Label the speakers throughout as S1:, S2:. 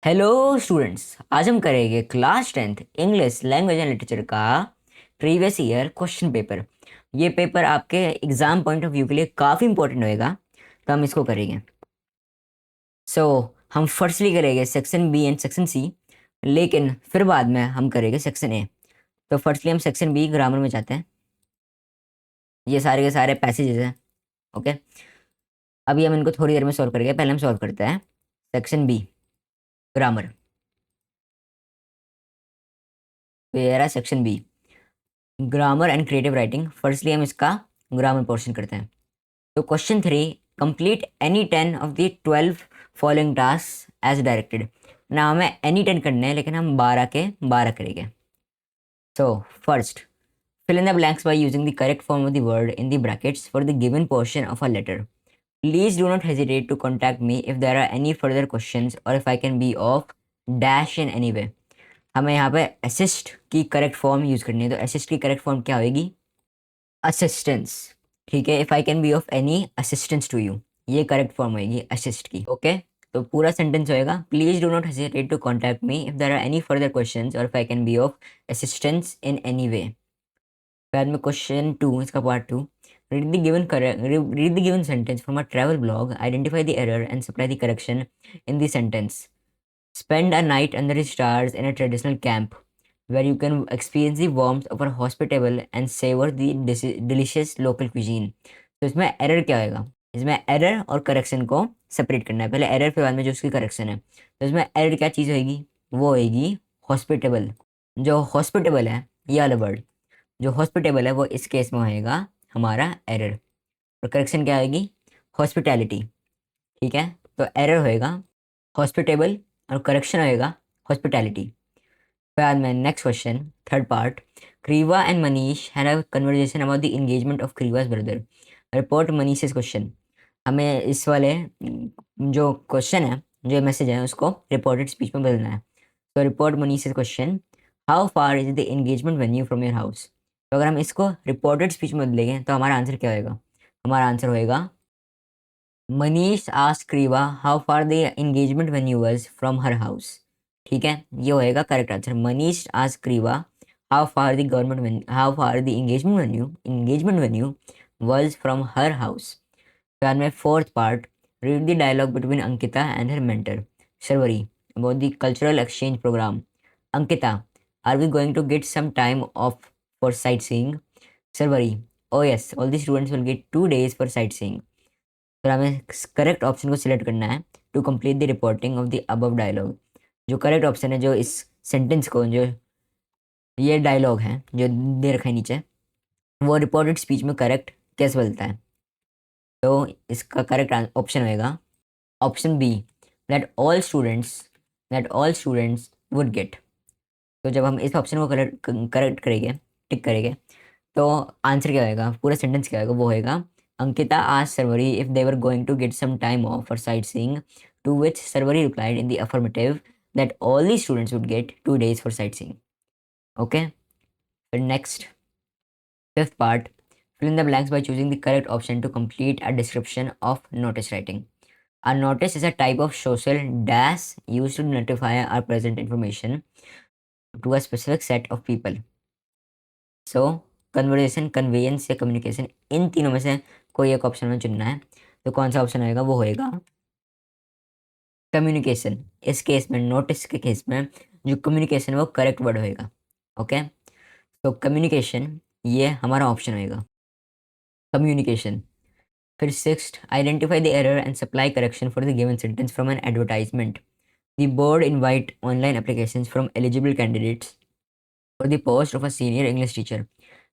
S1: Hello students, आज हम करेंगे class 10th English language and literature का प्रीवियस ईयर क्वेश्चन पेपर। ये पेपर आपके एग्जाम पॉइंट ऑफ व्यू के लिए काफ़ी इंपॉर्टेंट होएगा, तो हम इसको करेंगे। सो हम फर्स्टली करेंगे section B and section C, लेकिन फिर बाद में हम करेंगे सेक्शन ए। तो फर्स्टली हम सेक्शन बी ग्रामर में जाते हैं। ये सारे के सारे पैसेजेस हैं। ओके, अभी हम इनको थोड़ी देर में सॉल्व करेंगे। पहले हम सॉल्व करते हैं सेक्शन बी ग्रामर। तो ये रहा section B, grammar and creative writing. Firstly हम इसका ग्रामर पोर्शन करते हैं। तो question 3, complete any 10 of the 12 following task as directed. ना हमें एनी 10 करने हैं, लेकिन हम 12 के 12 करेंगे। So first, fill in the blanks by using the correct form of the word in the brackets for the given portion of a letter. Please do not hesitate to contact me if there are any further questions or if I can be of dash in any way. हमें यहाँ पे assist की correct form use करनी है। तो assist की correct form क्या होगी? असिस्टेंस। ठीक है, if I can be of any assistance to you, ये करेक्ट फॉर्म होगी असिस्ट की। ओके, तो पूरा सेंटेंस होएगा, please do not hesitate to contact me if there are any further questions or if I can be of assistance in any way. बाद में question 2, इसका part 2, read the given sentence from a travel blog, identify the error and supply the correction in the sentence. Spend a night under the stars in a traditional camp where you can experience the warmth of a hospitable and savor the delicious local cuisine. तो इसमें error क्या होएगा? इसमें error और correction को separate करना है। पहले एरर फिर बाद में जो उसकी करेक्शन है। तो इसमें एरर क्या चीज़ होएगी? वो होएगी हॉस्पिटेबल। जो हॉस्पिटेबल है, ये वाला वर्ड जो हॉस्पिटेबल है, वो इस केस में होएगा हमारा एरर। और करेक्शन क्या आएगी? हॉस्पिटैलिटी। ठीक है, तो एरर होएगा हॉस्पिटेबल और करेक्शन होएगा हॉस्पिटैलिटी। बाद में next question, third part, Kriva and Manish had a conversation about the engagement of Kriva's brother. Report Manish question. हमें इस वाले जो क्वेश्चन है, जो मैसेज है, उसको रिपोर्टेड स्पीच में बदलना है। तो report Manish question, how far is the engagement venue from your house. तो अगर हम इसको रिपोर्टेड स्पीच में बदलेंगे तो हमारा आंसर क्या होएगा? हमारा आंसर होएगा, Manish asked Kriva how far the engagement venue was from her house. ठीक है, ये होएगा correct answer. Manish asked Kriva how far the engagement venue was from her house. बाद में fourth part, read the dialogue between Ankita and her mentor Sharvari about the cultural exchange programme. Ankita, are we going to get some time off for sightseeing? Sharvari, oh yes, all the students will get 2 days for sightseeing. फिर हमें correct option को select करना है to complete the reporting of the above dialogue. जो correct option है, जो इस sentence को, जो ये डायलॉग है जो दे रखा है नीचे, वो रिपोर्टेड स्पीच में करेक्ट कैसे बोलता है? तो इसका करेक्ट ऑप्शन होएगा option B, that all students would get. तो जब हम इस ऑप्शन को करेक्ट करेंगे, टिक करेंगे, तो आंसर क्या होएगा? पूरा सेंटेंस क्या होएगा? वो होएगा, Ankita asked Sharvari if they were going to get some time off for sightseeing, to which Sharvari replied in the affirmative that all the students would get 2 days for sightseeing. Okay, फिर next fifth part, fill in the blanks by choosing the correct option to complete a description of notice writing. A notice is a type of social dash used to notify or present information to a specific set of people. So, conversation, conveyance या communication, इन तीनों में से कोई एक option में चुनना है। तो कौन सा ऑप्शन होएगा? वो होएगा कम्युनिकेशन। इस केस में, नोटिस के केस में, जो कम्युनिकेशन है वो करेक्ट वर्ड होएगा। ओके, तो कम्युनिकेशन, ये हमारा ऑप्शन होएगा कम्युनिकेशन। फिर sixth, identify the error and supply correction for the given sentence from an advertisement. The board invite online applications from eligible candidates for the post of a senior English teacher.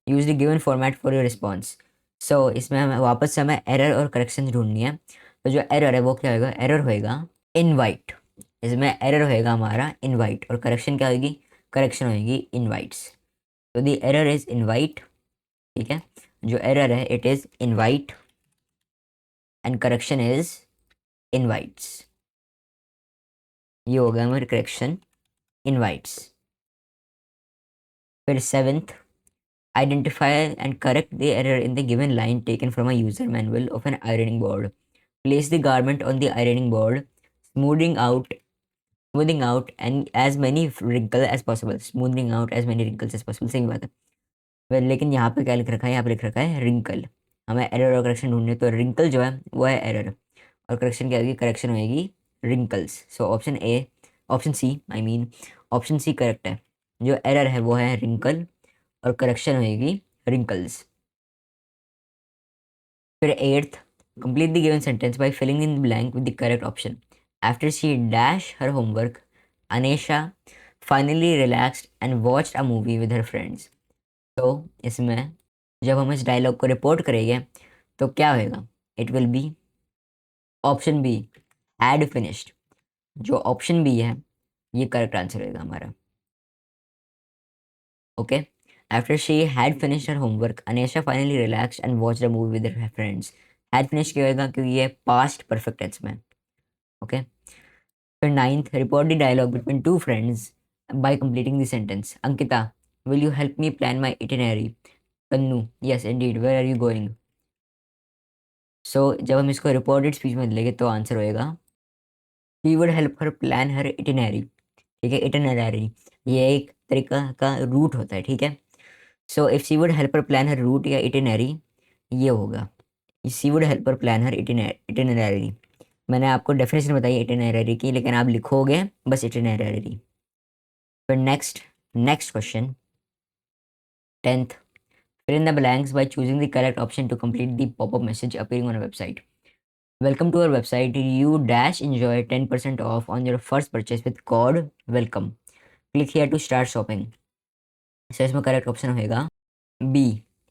S1: Use the given format for your response. So इसमें हमें वापस से हमें error और correction ढूंढनी है। तो जो एरर है वो क्या होगा? एरर होएगा इनवाइट। इसमें एरर होएगा हमारा इनवाइट, और करेक्शन क्या होगी? करेक्शन होएगी इनवाइट्स। तो द एरर इज इनवाइट। ठीक है, जो एरर है it is invite and correction is invites. ये हो गया हमारा करेक्शन, इनवाइट्स। फिर seventh, identify and correct the error in the given line taken from a user manual of an ironing board. Place the garment on the ironing board, smoothing out smoothing out and as many wrinkle as possible, smoothing out as many wrinkles as possible, सही बात है। लेकिन यहाँ पे क्या लिख रखा है, यहाँ पे लिख रखा है रिंकल। हमें एरर और करेक्शन ढूंढने, तो रिंकल जो है वो है एरर, और करेक्शन क्या होगी, करेक्शन होगी wrinkles. So option A, option C I mean, option C correct है। जो एरर है वो है रिंकल और करेक्शन होगी रिंकल्स। फिर eighth, complete the given sentence by filling in the blank with the correct option. After she dash her homework, Anesha finally relaxed and watched a movie with her friends. तो इसमें जब हम इस dialogue को report करेंगे तो क्या होएगा, it will be option B, had finished. जो ऑप्शन बी है ये करेक्ट आंसर होगा हमारा। Okay, after she had finished her homework, Anesha finally relaxed and watched a movie with her friends. Had finish क्यों होगा, क्योंकि ये पास्ट परफेक्ट टेंस में। ओके, फिर ninth, report the dialogue between two friends by completing the sentence. Ankita, will you help me plan my itinerary? Kannu, yes Indeed, where are you going? So जब हम इसको reported speech में लेंगे तो answer होएगा, he would help her plan her itinerary. ठीक है, itinerary ये एक तरीका का रूट होता है, ठीक है। So if she would help her plan her route या इटिनरी, ये होगा she would help her plan her itinerary. मैंने आपको डेफिनेशन बताई इटिनरी की, लेकिन आप लिखोगे बस इटिनरी। फिर next, next question, tenth, fill in the blanks by choosing the correct option to complete the pop-up message appearing on a website. Welcome to our website. You dash enjoy 10% off on your first purchase with code welcome. Click here to start shopping. So इसमें correct option होगा B,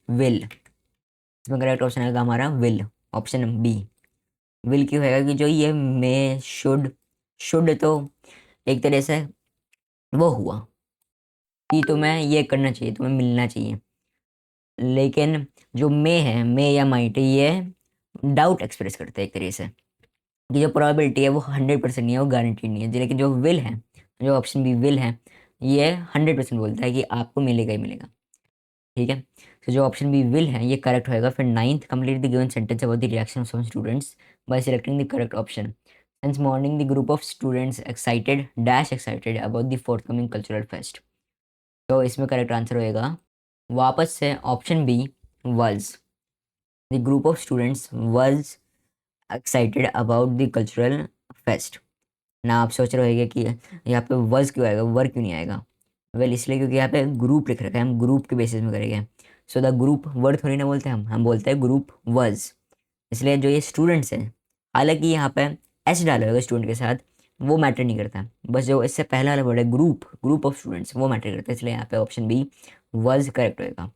S1: will. इसमें correct option आएगा हमारा will, option B. Will क्यों होगा कि जो ये मे शुड तो एक तरह से वो हुआ कि तुम्हें ये करना चाहिए, तुम्हें मिलना चाहिए, लेकिन जो मे या माइट, ये डाउट एक्सप्रेस करते हैं एक तरीके से, कि जो प्रोबेबिलिटी है वो 100% नहीं है, वो गारंटी नहीं है। लेकिन जो विल है, जो ऑप्शन बी विल है, ये 100% बोलता है कि आपको मिलेगा ही मिलेगा। ठीक है, तो जो ऑप्शन बी विल है ये करेक्ट होएगा। फिर ninth, complete the given sentence about the reaction of some students by selecting the correct option. Since morning the group of students excited dash excited about the forthcoming cultural fest. तो इसमें correct answer होएगा वापस से option B, was. The group of students was excited about the cultural fest. ना आप सोच रहे होंगे कि यहाँ पे वर्स क्यों आएगा, वर क्यों नहीं आएगा। वेल इसलिए क्योंकि यहाँ पे ग्रुप लिख रखा है, हम ग्रुप के बेसिस में करेंगे। सो द ग्रुप वर्ड थोड़ी ना बोलते हैं, हम बोलते हैं ग्रुप वर्स। इसलिए जो ये स्टूडेंट्स हैं, हालांकि यहाँ पे एस डाला होगा स्टूडेंट के साथ, वो मैटर नहीं करता, बस जो इससे पहला वाला वर्ड है ग्रुप, ग्रुप ऑफ स्टूडेंट्स, वो मैटर करता है। इसलिए यहाँ पे ऑप्शन बी वर्स करेक्ट होएगा।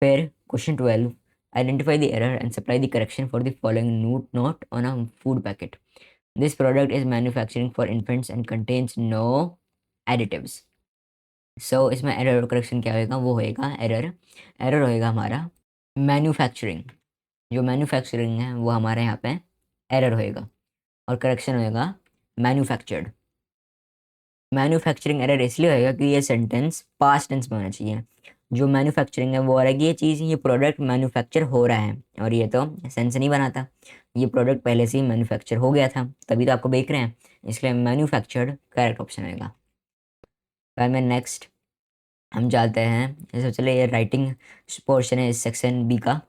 S1: फिर question 12, identify the error and supply the correction for the following note on a food packet. This product is manufacturing for infants and contains no additives. So इसमें error और correction क्या होएगा, वो होएगा error. Error होएगा हमारा manufacturing, जो manufacturing है वो हमारे यहाँ पे एरर होएगा, और करेक्शन होएगा मैन्युफैक्चर्ड। मैन्युफैक्चरिंग एरर इसलिए होएगा कि ये सेंटेंस पास्ट टेंस में होना चाहिए। जो मैन्युफैक्चरिंग है वो आ रहा है कि ये चीज़, ये प्रोडक्ट मैन्युफैक्चर हो रहा है, और ये तो सेंस नहीं बनाता, ये प्रोडक्ट पहले से ही मैन्युफैक्चर हो गया था, तभी तो आपको बेच रहे हैं। इसलिए मैन्युफैक्चर्ड करेक्ट ऑप्शन आएगा। फिर में नेक्स्ट हम जाते हैं, जैसे चले ये राइटिंग पोर्शन है इस सेक्शन बी का।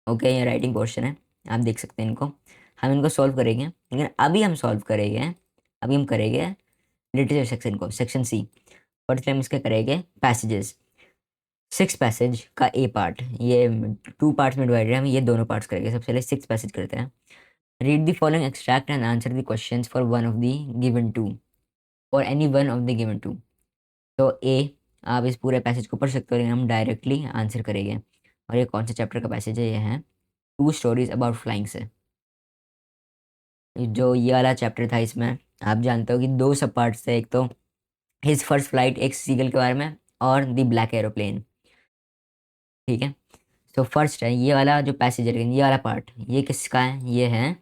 S1: ओके, ये राइटिंग पोर्शन है, आप देख सकते हैं इनको। हम इनको सॉल्व करेंगे, लेकिन अभी हम सॉल्व करेंगे, अभी हम करेंगे लिटरेचर सेक्शन को, सेक्शन सी। फर्स्ट टाइम इसके करेंगे पैसेजेस। सिक्स पैसेज का ए पार्ट, ये टू पार्ट्स में डिवाइडेड है, हम ये दोनों पार्ट्स करेंगे। सबसे पहले सिक्स पैसेज करते हैं। Read the following extract and answer the questions for one of the given two, or any one of the given two. तो ए, आप इस पूरे पैसेज को पढ़ सकते हो, लेकिन हम डायरेक्टली आंसर करेंगे। और ये कौन सा चैप्टर का पैसेज है, ये है टू स्टोरीज अबाउट फ्लाइंग से। जो ये वाला चैप्टर था, इसमें आप जानते हो कि दो सब पार्ट्स थे, एक तो हिज फर्स्ट फ्लाइट, एक सीगल के बारे में, और द ब्लैक एरोप्लेन। ठीक है, तो फर्स्ट है ये वाला जो पैसेंजर, ये वाला पार्ट, ये किसका है, ये है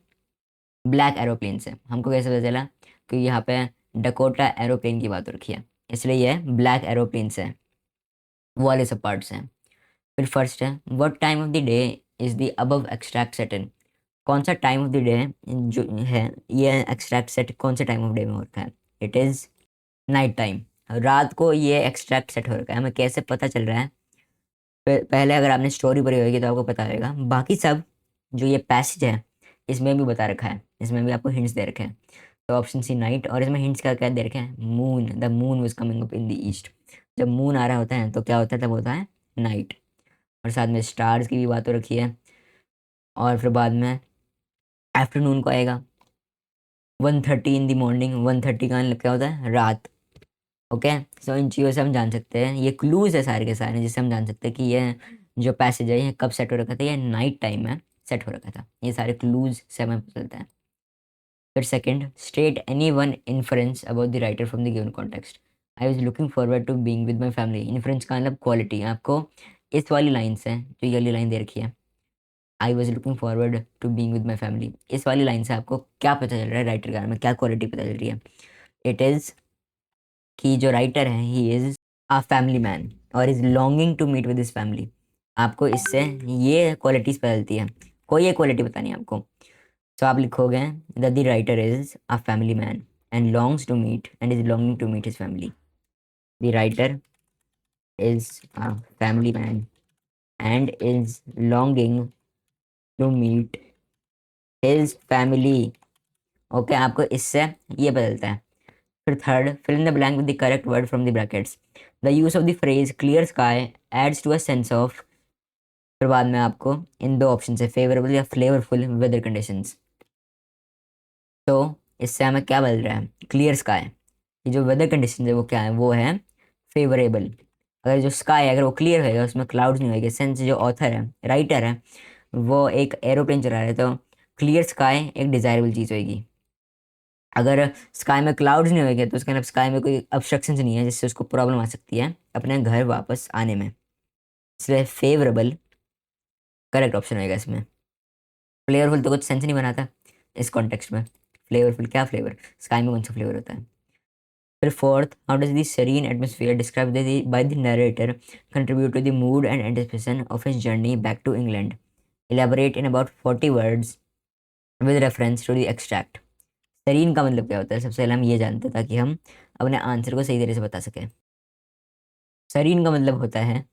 S1: ब्लैक एरोप्लेन से। हमको कैसे पता चला, क्योंकि यहाँ पे डकोटा एरोप्लेन की बात हो रखी है, इसलिए ये ब्लैक एरोप्लेन से है, वो वाले सब पार्ट्स हैं। फिर फर्स्ट है what time of the day is the above extract set in. कौन सा टाइम ऑफ द डे जो है, ये एक्सट्रैक्ट सेट कौन से टाइम ऑफ डे में हो रखा है? It is night time. रात को ये एक्सट्रैक्ट सेट हो रखा है। हमें कैसे पता चल रहा है? पहले अगर आपने स्टोरी पढ़ी होगी तो आपको पता होगा। बाकी सब जो ये पैसेज है इसमें भी बता रखा है, इसमें भी आपको हिंट्स दे रखे हैं। तो ऑप्शन सी नाइट, और इसमें हिंट्स क्या क्या दे रखे हैं? Moon, the moon was coming up in the east. जब मून आ रहा होता है तो क्या होता है? तब होता है नाइट। और साथ में स्टार्स की भी बात हो रखी है। और फिर बाद में आफ्टरनून को आएगा 1:30 इन द मॉर्निंग। 1:30 का मतलब क्या होता है? रात। ओके, सो इन चीज़ों से हम जान सकते हैं, ये क्लूज है सारे के सारे, जिससे हम जान सकते हैं कि ये जो पैसेज है ये कब सेट हो रखा था, ये नाइट टाइम में सेट हो रखा था। ये सारे क्लूज से हमें पता चलता है। फिर second, state any one inference about the writer from the given context. I was looking forward to being with my family. Inference का मतलब क्वालिटी। आपको इस वाली लाइन से, जो ये वाली लाइन दे रखी है, I was looking forward to being with my family, इस वाली लाइन से आपको क्या पता चल रहा है? राइटर के बारे में क्या क्वालिटी पता चल रही है? इट इज़ कि जो राइटर है he is a family man और is longing to meet with his family. आपको इससे ये क्वालिटीज़ पता चलती है, कोई एक क्वालिटी बतानी है आपको। तो आप लिखोगे that the writer is a family man and longs to meet and is longing to meet his family. The writer is a family man and is longing to meet his family. Okay, आपको इससे ये बदलता है। फिर third, fill in the blank with the correct word from the brackets. The use of the phrase clear sky adds to a sense of। फिर बाद में आपको इन दो ऑप्शन से फेवरेबल या फ्लेवरफुल वेदर कंडीशंस। तो इससे हमें क्या बदल रहा है? क्लियर स्काई, ये जो वेदर कंडीशन है वो क्या है? वो है फेवरेबल। अगर जो स्काई है अगर वो क्लियर होएगा, उसमें क्लाउड्स नहीं होएगा, सेंस जो ऑथर है, राइटर है, वो एक एरोप्लेन चला रहा है, तो क्लियर स्काई एक डिज़ायरेबल चीज़ होगी। अगर स्काई में क्लाउड्स नहीं होंगे तो उसका मतलब स्काई में कोई ऑब्स्ट्रक्शंस नहीं है जिससे उसको प्रॉब्लम आ सकती है अपने घर वापस आने में। इसलिए फेवरेबल करेक्ट ऑप्शन होएगा इसमें। फ्लेवरफुल तो कुछ सेंस नहीं बनाता इस कॉन्टेक्स्ट में। फ्लेवरफुल क्या फ्लेवर? स्काई में कौन सा फ्लेवर होता है? फिर fourth, how does the serene atmosphere describe by the narrator contribute to the mood and anticipation of his journey back to England? Elaborate in about 40 words with reference to the extract. Serene का मतलब क्या होता है? सबसे पहले हम ये जानते हैं ताकि हम अपने आंसर को सही तरह से बता सकें। सेरीन का मतलब होता है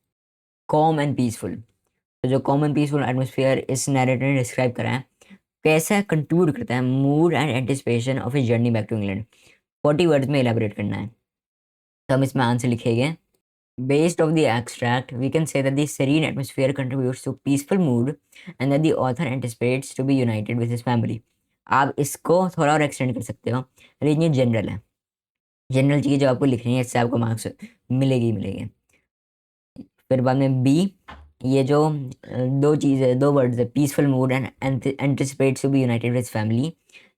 S1: कॉम एंड पीसफुल। तो जो कॉम एंड पीसफुल एटमोसफियर इस नैरेटर ने डिस्क्राइब करा है, कैसा कंट्रीब्यूट करता है mood and anticipation of his journey back to England. 40 words में एलेबोरेट करना है। तो हम इसमें आंसर लिखेंगे, based of the extract we can say that the serene atmosphere contributes to peaceful mood and that the author anticipates to be united with his family। आप इसको थोड़ा और एक्सटेंड कर सकते हो, लेकिन ये जनरल है। जनरल चीज़ जो आपको लिखनी है इससे आपको मार्क्स मिलेगी ही मिलेंगे। फिर बाद में बी, ये जो दो चीज़ दो वर्ड्स है, peaceful mood and anticipates to be united with family,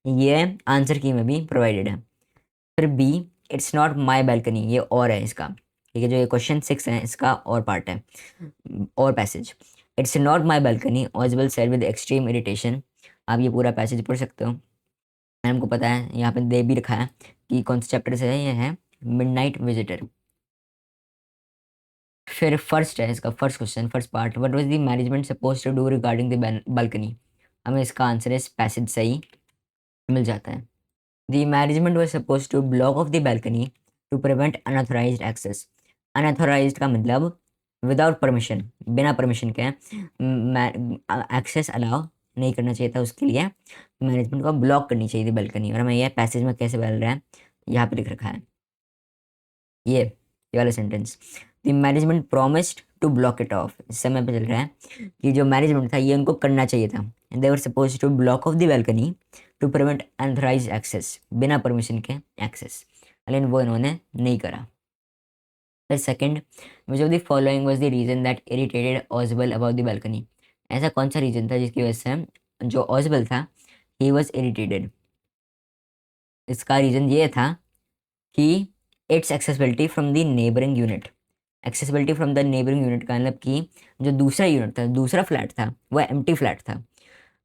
S1: ये आंसर की में भी प्रोवाइडेड है। फिर B, it's not my balcony, ये और है इसका। ठीक है, जो ये क्वेश्चन 6 है इसका और पार्ट है, और passage. It's not my balcony Ausable said with extreme irritation. आप ये पूरा पैसेज पढ़ सकते हो, हमको पता है यहाँ पे दे भी रखा है कि कौन से चैप्टर से है। ये है मिडनाइट विजिटर। फिर फर्स्ट है इसका first question, first part, what was the management suppose to do regarding the balcony. हमें इसका आंसर इस पैसेज से ही मिल जाता है। The management was suppose to block off the balcony to prevent unauthorised access. Unauthorised का मतलब विदाउट परमिशन, बिना परमिशन के एक्सेस अलाउ नहीं करना चाहिए था, उसके लिए मैनेजमेंट को ब्लॉक करनी चाहिए थी बालकनी। और हमें यह पैसेज में कैसे बदल रहा है यहाँ पे लिख रखा है, ये वाला sentence, the management promised to block it off. इस समय पे चल रहा है कि जो मैनेजमेंट था ये उनको करना चाहिए था, they were suppose to block off the balcony to prevent unauthorised access, बिना परमिशन के एक्सेस, लेकिन वो इन्होंने नहीं करा। फिर second, which of the following was the reason that irritated Ausable about the balcony. ऐसा कौन सा रीजन था जिसकी वजह से जो ऑजबल था ही वाज इरिटेटेड? इसका रीजन ये था कि it's accessibility from the neighbouring unit. Accessibility from the neighbouring unit का मतलब कि जो दूसरा यूनिट था, दूसरा फ्लैट था, वो एम्प्टी फ्लैट था।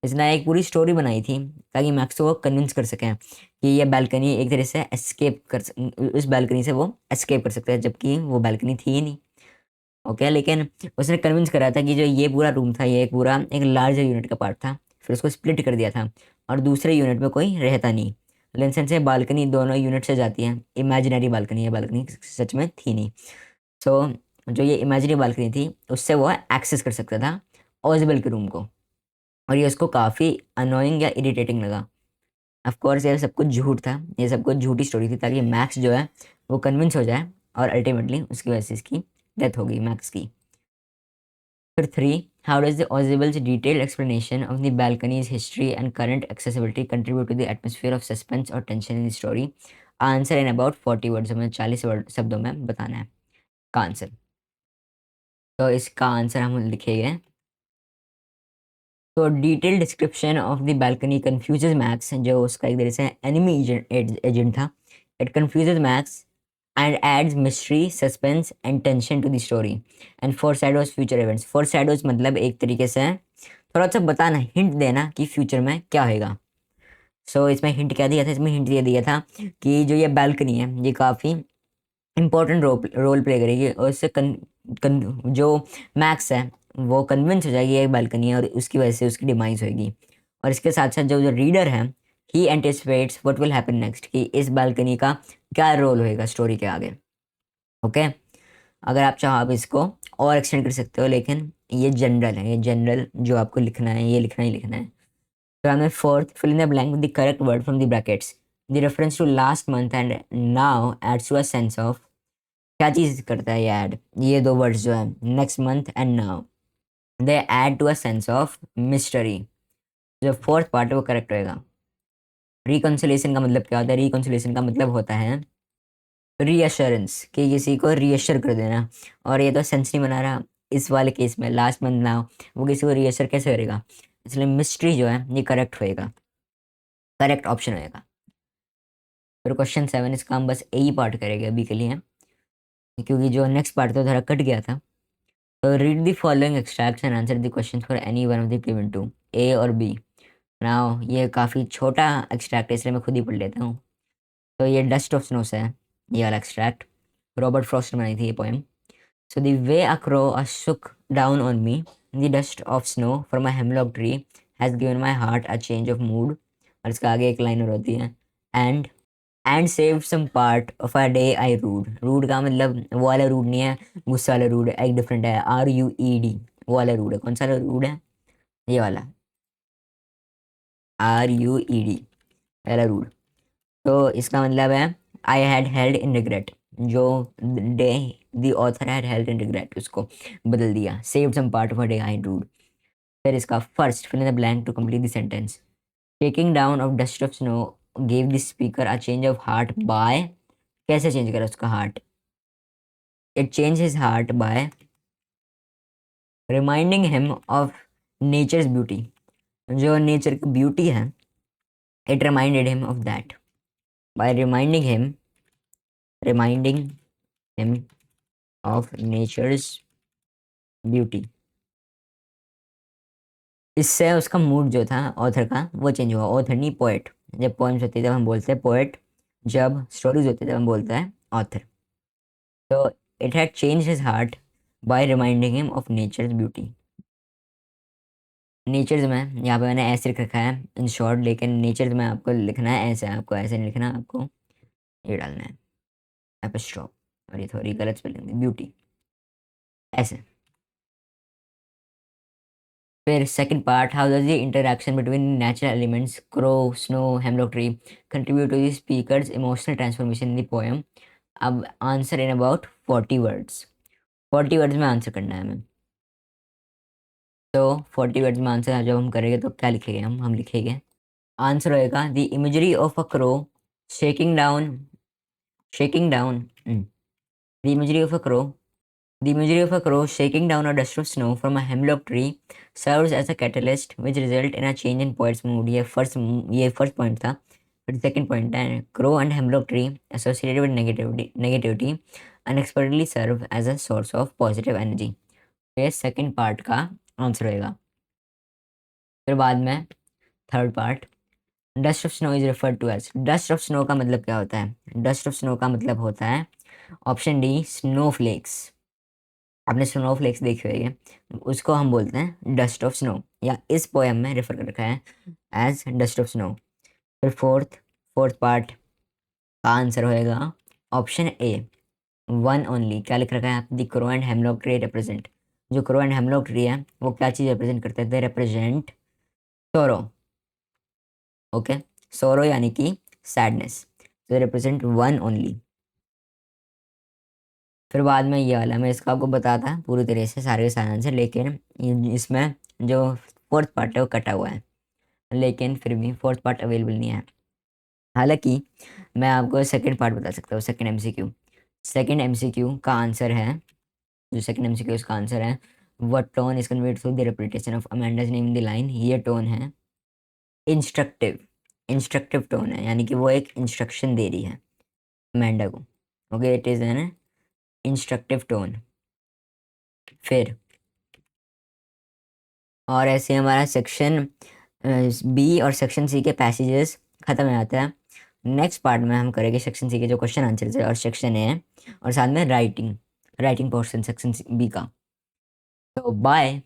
S1: इसने एक पूरी स्टोरी बनाई थी ताकि मैक्स को कन्विंस कर सकें कि ये बालकनी एक तरह से एस्केप कर उस बालकनी से वो एस्केप कर सकता है, जबकि वो बालकनी थी ही नहीं। ओके, लेकिन उसने कन्विंस करा था कि जो ये पूरा रूम था ये एक पूरा एक लार्जर यूनिट का पार्ट था, फिर उसको स्प्लिट कर दिया था और दूसरे यूनिट में कोई रहता नहीं। लेंसन से बालकनी दोनों यूनिट से जाती है, इमेजिनरी बालकनी, ये बालकनी सच में थी नहीं। सो जो ये इमेजिनरी बालकनी थी उससे वो एक्सेस कर सकता था ओजेबल के रूम को, और ये उसको काफ़ी अनोइंग या इरिटेटिंग लगा। ऑफ कोर्स ये सब कुछ झूठ था, ये सब कुछ झूठी स्टोरी थी, ताकि मैक्स जो है वो कन्विंस हो जाए, और अल्टीमेटली उसकी वजह से इसकी डेथ हो गई मैक्स की। फिर 3, how does the Ozibel's detailed explanation of the balcony's history and current accessibility contribute to the atmosphere of suspense or tension in the story? Answer in about 40 words में, 40 शब्दों में बताना है का आंसर। तो इसका आंसर हम लिखेंगे। तो detail description of the balcony confuses Max, जो उसका एक तरह से एनिमी एजेंट था। It confuses Max and adds mystery, suspense and tension to the story and foreshadows future events। foreshadows मतलब एक तरीके से थोड़ा सा बताना, हिंट देना कि फ्यूचर में क्या होएगा। इसमें हिंट क्या दिया था, इसमें हिंट ये दिया था कि जो ये बालकनी है ये काफ़ी इंपॉर्टेंट रोल प्ले करेगी, और उससे जो मैक्स है वो कन्विंस हो जाएगी ये बालकनी है, और उसकी वजह से उसकी डिमाइज होगी। और इसके साथ साथ जो जो रीडर है ही एंटिसिपेट्स व्हाट विल हैपन नेक्स्ट, कि इस बालकनी का क्या रोल होएगा स्टोरी के आगे। ओके, अगर आप चाहो आप इसको और एक्सटेंड कर सकते हो, लेकिन ये जनरल है, ये जनरल जो आपको लिखना है ये लिखना ही लिखना है। तो हमें fourth, fill in the blank with the correct word from the brackets. The reference to last month and now adds to a sense of, क्या चीज़ करता है ये ऐड, ये दो वर्ड्स जो है next month and now, they add to a sense of mystery. जो फोर्थ पार्ट है वो करेक्ट होएगा। रिकॉन्सिलेशन का मतलब क्या होता है, रिकॉन्सिलेशन का मतलब होता है रीअश्योरेंस, कि किसी को रीअश्योर कर देना, और ये तो सेंस नहीं बना रहा इस वाले केस में, लास्ट मंथ नाउ वो किसी को रीअश्योर कैसे करेगा, इसलिए मिस्ट्री जो है ये करेक्ट होएगा, करेक्ट ऑप्शन होएगा। फिर क्वेश्चन 7, इसका हम बस ए ही पार्ट करेंगे अभी के लिए, क्योंकि जो नेक्स्ट पार्ट था थोड़ा कट गया था। तो read the following extracts and answer the question for any one of the given two, A or B. Now ये काफ़ी छोटा एक्सट्रैक्ट है इसलिए मैं खुद ही पढ़ लेता हूँ। तो ये डस्ट ऑफ स्नो से है ये वाला एक्सट्रैक्ट, रॉबर्ट फ्रॉस्ट ने बनाई थी ये poem. So the way a crow shook down on me, the dust of snow from a hemlock tree has given my heart a change of mood। और इसका आगे एक लाइन और होती है, and saved some part of a day I rued। Rued का मतलब वो वाला रूड नहीं है, गुस्सा वाला रूड है, एक डिफरेंट है, RUED वो वाला रूड है। कौन सा रूड है, ये वाला RUED वाला रूड। तो इसका मतलब है I had held in regret, जो day the author had held in regret उसको बदल दिया, saved some part of a day I rued. फिर इसका first, fill in the blank to complete the sentence. Taking down of dust of snow gave the speaker a change of heart by, कैसे change करा उसका heart, it change his heart by reminding him of nature's beauty, जो nature की beauty है, it reminded him of that bye reminding him of nature's beauty। इससे उसका mood जो था ऑथर का वो चेंज हुआ, ऑथर नहीं पोएट, जब पोएम्स होती है तब हम बोलते हैं पोएट, जब स्टोरीज होती है तब हम बोलते हैं ऑथर। तो it had change his heart by reminding him of nature's beauty. Nature's में यहाँ पे मैंने ऐसे लिख रखा है इन शॉर्ट, लेकिन नेचर्स में आपको लिखना है ऐसे, आपको ऐसे नहीं लिखना, आपको ये डालना है एपिस्ट्रोफ, और ये थोड़ी गलत स्पेलिंग, ब्यूटी ऐसे। फिर second part, how does the interaction between natural elements crow snow hemlock tree contribute to the speaker's emotional transformation in the poem. अब answer in about 40 words, 40 words में आंसर करना है हमें। तो 40 वर्ड्स में answer जब हम करेंगे तो क्या लिखेंगे, हम लिखेंगे आंसर होएगा the imagery of a crow shaking down, shaking down the imagery of a crow, the imagery of a crow shaking down a dust of snow from a hemlock tree serves as a catalyst which result in a change in poet's mood। ये first point था। फिर second point है, crow and hemlock tree associated with negativity unexpectedly serve as a source of positive energy। तो ये second part का answer होएगा। फिर बाद में third part, dust of snow is referred to as, dust of snow का मतलब क्या होता है, डस्ट ऑफ स्नो का मतलब होता है ऑप्शन डी स्नोफ्लेक्स। आपने स्नोफ्लेक्स देखे होंगे, उसको हम बोलते हैं डस्ट ऑफ स्नो, या इस पोएम में रेफर कर रखा है एज डस्ट ऑफ स्नो। फिर फोर्थ पार्ट का आंसर होएगा ऑप्शन ए, वन ओनली। क्या लिख रखा है? The crow and hemlock tree represent, जो क्रो एंड हेमलॉक ट्री है वो क्या चीज़ रिप्रेजेंट करते हैं? दे रिप्रेजेंट सोरो। ओके, सोरो यानी कि सैडनेस, तो रिप्रेजेंट वन ओनली। फिर बाद में ये वाला, मैं इसका आपको बताता पूरी तरह से सारे के सारे आंसर, लेकिन इसमें जो फोर्थ पार्ट है वो कटा हुआ है, लेकिन फिर भी फोर्थ पार्ट अवेलेबल नहीं है। हालांकि मैं आपको सेकंड पार्ट बता सकता हूँ, सेकंड एमसीक्यू। सेकंड एमसीक्यू का आंसर है, जो सेकंड एमसीक्यू इसका आंसर है, what tone is conveyed through the repetition of Amanda's name in the line. ये टोन है इंस्ट्रक्टिव, इंस्ट्रक्टिव टोन है, यानी कि वो एक इंस्ट्रक्शन दे रही है अमेंडा को। Okay, it is an instructive tone. फिर और ऐसे हमारा सेक्शन बी और सेक्शन सी के पैसेजेस खत्म हो जाते हैं। नेक्स्ट पार्ट में हम करेंगे सेक्शन सी के जो क्वेश्चन आंसर है और सेक्शन ए, और साथ में राइटिंग पोर्शन सेक्शन बी का। तो बाय।